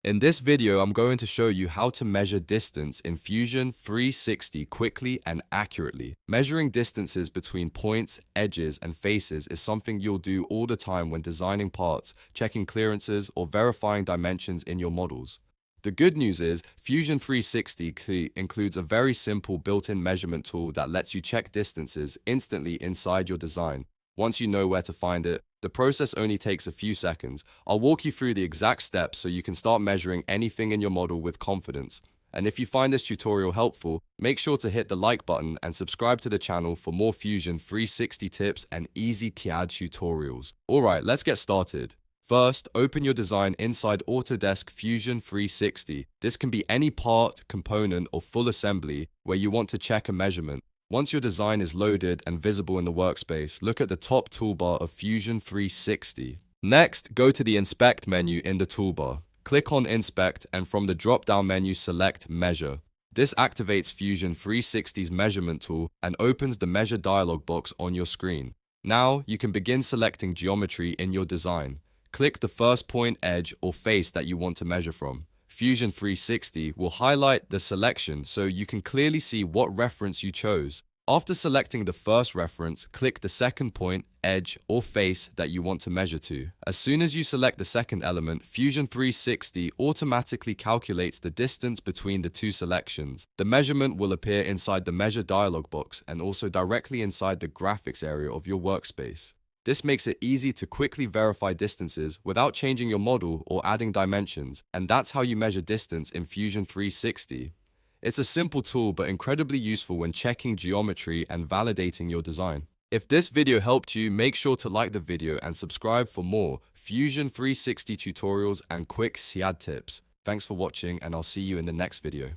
In this video, I'm going to show you how to measure distance in Fusion 360 quickly and accurately. Measuring distances between points, edges, and faces is something you'll do all the time when designing parts, checking clearances, or verifying dimensions in your models. The good news is, Fusion 360 includes a very simple built-in measurement tool that lets you check distances instantly inside your design. Once you know where to find it, the process only takes a few seconds. I'll walk you through the exact steps so you can start measuring anything in your model with confidence. And if you find this tutorial helpful, make sure to hit the like button and subscribe to the channel for more Fusion 360 tips and easy CAD tutorials. Alright, let's get started. First, open your design inside Autodesk Fusion 360. This can be any part, component, or full assembly where you want to check a measurement. Once your design is loaded and visible in the workspace, look at the top toolbar of Fusion 360. Next, go to the Inspect menu in the toolbar. Click on Inspect and from the drop-down menu select Measure. This activates Fusion 360's measurement tool and opens the Measure dialog box on your screen. Now, you can begin selecting geometry in your design. Click the first point, edge, or face that you want to measure from. Fusion 360 will highlight the selection so you can clearly see what reference you chose. After selecting the first reference, click the second point, edge, or face that you want to measure to. As soon as you select the second element, Fusion 360 automatically calculates the distance between the two selections. The measurement will appear inside the Measure dialog box and also directly inside the graphics area of your workspace. This makes it easy to quickly verify distances without changing your model or adding dimensions, and that's how you measure distance in Fusion 360. It's a simple tool but incredibly useful when checking geometry and validating your design. If this video helped you, make sure to like the video and subscribe for more Fusion 360 tutorials and quick CAD tips. Thanks for watching, and I'll see you in the next video.